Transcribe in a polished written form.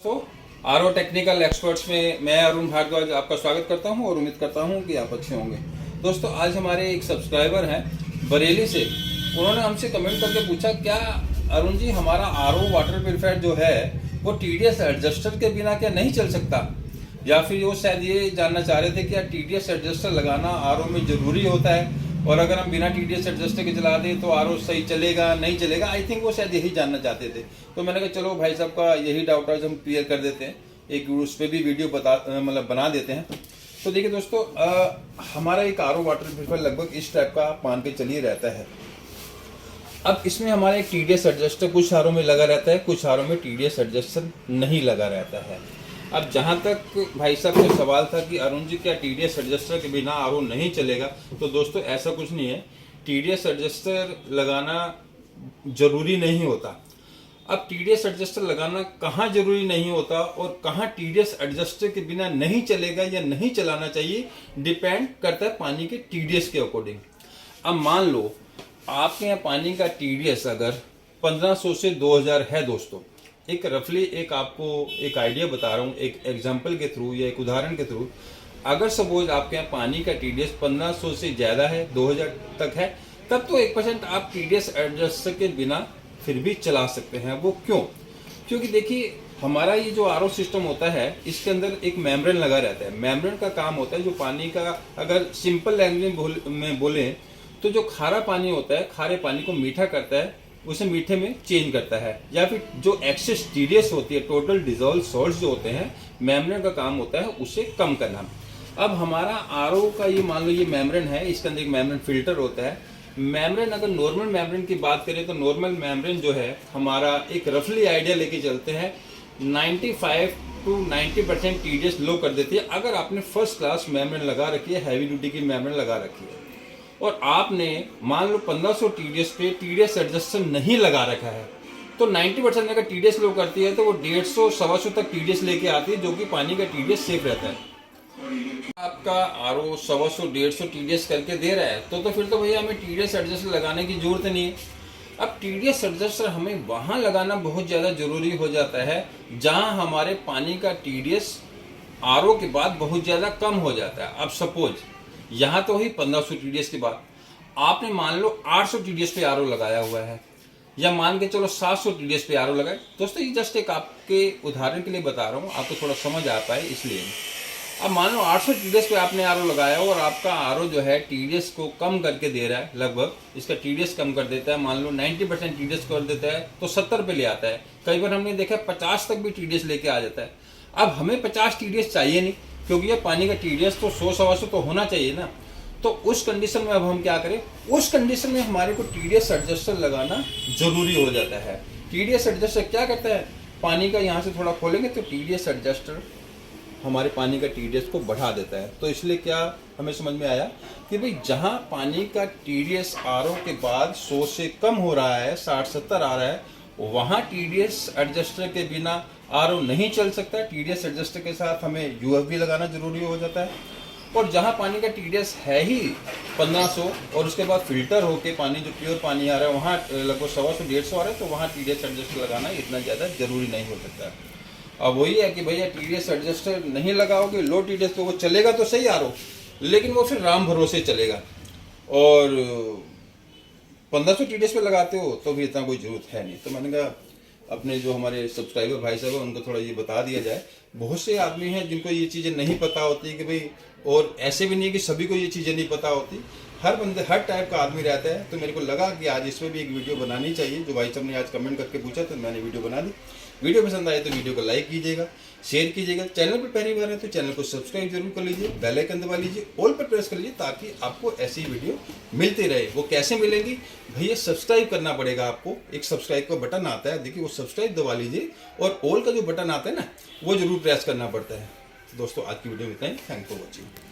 दोस्तों, RO technical experts में मैं अरुण भारद्वाज आपका स्वागत करता हूं और उम्मीद करता हूं कि आप अच्छे होंगे। दोस्तों, आज हमारे एक सब्सक्राइबर हैं बरेली से। उन्होंने हमसे कमेंट करके पूछा, क्या अरुण जी हमारा आरओ वाटर प्यूरिफायर जो है वो टीडीएस एडजस्टर के बिना क्या नहीं चल सकता, या फिर वो शायद ये जानना चाह रहे थे कि टीडीएस एडजस्टर लगाना आरओ में जरूरी होता है और अगर हम बिना टीडीएस एडजस्टर के चला दें तो आरओ सही चलेगा नहीं चलेगा। आई थिंक वो शायद यही जानना चाहते थे। तो मैंने कहा चलो भाई साहब का यही डाउट आज हम क्लियर कर देते हैं, एक उस पर भी वीडियो बना देते हैं। तो देखिए दोस्तों, हमारा एक आरओ वाटर प्यूरिफायर लगभग इस टाइप का मान के चलिए रहता है। अब इसमें हमारा एक टीडीएस एडजस्टर कुछ आरओ में लगा रहता है, कुछ आरओ में टीडीएस एडजस्टर नहीं लगा रहता है। अब जहां तक भाई साहब का सवाल था कि अरुण जी क्या टीडीएस एडजस्टर के बिना आरओ नहीं चलेगा, तो दोस्तों ऐसा कुछ नहीं है। टीडीएस एडजस्टर लगाना जरूरी नहीं होता। अब टीडीएस एडजस्टर लगाना कहाँ जरूरी नहीं होता और कहाँ टीडीएस एडजस्टर के बिना नहीं चलेगा या नहीं चलाना चाहिए, डिपेंड करता है पानी के टीडीएस के अकॉर्डिंग। अब मान लो आपके यहाँ पानी का टीडीएस अगर 1500 से 2000 है दोस्तों, एक रफली एक आपको एक आइडिया बता रहा हूँ, एक एग्जांपल के थ्रू या एक उदाहरण के थ्रू। अगर सपोज आपके यहाँ पानी का टीडीएस 1500 से ज़्यादा है, 2000 तक है, तब तो 1% आप टीडीएस एडजस्टर के बिना फिर भी चला सकते हैं। वो क्यों? क्योंकि देखिए हमारा ये जो आरओ सिस्टम होता है इसके अंदर एक मेम्ब्रेन लगा रहता है। मेम्ब्रेन का काम होता है जो पानी का, अगर सिंपल लैंग्वेज में बोले तो जो खारा पानी होता है, खारे पानी को मीठा करता है, उसे मीठे में चेंज करता है। या फिर जो एक्सेस टीडीएस होती है, टोटल डिजॉल्व सॉल्ट्स जो होते हैं, मेम्ब्रेन का काम होता है उसे कम करना। अब हमारा आरओ का ये मान लो ये मेम्ब्रेन है, इसके अंदर एक मेम्ब्रेन फिल्टर होता है। मेम्ब्रेन, अगर नॉर्मल मेम्ब्रेन की बात करें तो नॉर्मल मेम्ब्रेन जो है हमारा एक रफली आइडिया लेके चलते हैं 95 to 90% टीडीएस लो कर देती है। अगर आपने फर्स्ट क्लास मेम्ब्रेन लगा रखी है, हैवी ड्यूटी की मेम्ब्रेन लगा रखी है और आपने मान लो 1500 टीडीएस पे टीडीएस एडजस्टर नहीं लगा रखा है, तो 90% अगर टीडीएस लो करती है तो वो 150 125 तक टीडीएस लेके आती है, जो कि पानी का टीडीएस सेफ रहता है। आपका आरओ 125 150 टीडीएस करके दे रहा है तो फिर तो भैया हमें टीडीएस एडजस्टर लगाने की जरूरत नहीं है। अब टीडीएस एडजस्टर हमें वहां लगाना बहुत ज्यादा जरूरी हो जाता है जहां हमारे पानी का टीडीएस आरओ के बाद बहुत ज्यादा कम हो जाता है। अब सपोज यहाँ तो ही 1500 टीडीएस की बात, आपने मान लो 800 टीडीएस पे आरओ लगाया हुआ है, या मान के चलो 700 टीडीएस पे आरओ लगाए। दोस्तों ये जस्ट एक आपके उदाहरण के लिए बता रहा हूँ, आपको थोड़ा समझ आ पाए इसलिए। अब मान लो 800 टीडीएस पे आपने आरओ लगाया और आपका आरओ जो है टीडीएस को कम करके दे रहा है, लगभग इसका टीडीएस कम कर देता है। मान लो 90% टीडीएस कर देता है तो 70 पे ले आता है। कई बार हमने देखा 50 तक भी टीडीएस लेके आ जाता है। अब हमें 50 टीडीएस चाहिए नहीं, क्योंकि ये पानी का टीडीएस तो 100 125 तो होना चाहिए ना। तो उस कंडीशन में अब हम क्या करें, उस कंडीशन में हमारे को टीडीएस एडजस्टर लगाना जरूरी हो जाता है। टीडीएस एडजस्टर क्या करता है, पानी का यहाँ से थोड़ा खोलेंगे तो टीडीएस एडजस्टर हमारे पानी का टीडीएस को बढ़ा देता है। तो इसलिए क्या हमें समझ में आया कि भाई जहाँ पानी का टीडीएस आरओ के बाद 100 से कम हो रहा है, 60-70 आ रहा है, वहाँ टीडीएस एडजस्टर के बिना आरओ नहीं चल सकता। टीडीएस एडजस्टर के साथ हमें यूएफबी लगाना जरूरी हो जाता है। और जहाँ पानी का टीडीएस है ही 1500 और उसके बाद फिल्टर होके पानी जो प्योर पानी आ रहा है वहाँ लगभग 125 150 आ रहा है, तो वहाँ टीडीएस एडजस्टर लगाना इतना ज़्यादा जरूरी नहीं हो सकता है। अब वही है कि भैया टीडीएस एडजस्टर नहीं लगाओगे, लो टीडीएस तो वो चलेगा तो सही आरओ, लेकिन वो फिर राम भरोसे चलेगा। और 1500 टीडीएस पे लगाते हो तो भी इतना कोई जरूरत है नहीं। तो मैंने कहा अपने जो हमारे सब्सक्राइबर भाई साहब हैं उनको थोड़ा ये बता दिया जाए। बहुत से आदमी हैं जिनको ये चीज़ें नहीं पता होती कि भाई, और ऐसे भी नहीं है कि सभी को ये चीज़ें नहीं पता होती, हर बंदे हर टाइप का आदमी रहता है। तो मेरे को लगा कि आज इसमें भी एक वीडियो बनानी चाहिए। जो भाई साहब ने आज कमेंट करके पूछा तो मैंने वीडियो बना दी। वीडियो पसंद आए तो वीडियो को लाइक कीजिएगा, शेयर कीजिएगा। चैनल पर पहली बार है तो चैनल को सब्सक्राइब जरूर कर लीजिए, बेल आइकन दबा लीजिए, ऑल पर प्रेस कर लीजिए, ताकि आपको ऐसी वीडियो मिलती रहे। वो कैसे मिलेंगी भैया, सब्सक्राइब करना पड़ेगा आपको। एक सब्सक्राइब का बटन आता है, देखिए वो सब्सक्राइब दबा लीजिए, और ऑल का जो बटन आता है ना वो जरूर प्रेस करना पड़ता है। दोस्तों आज की वीडियो में इतना ही। Thank for watching.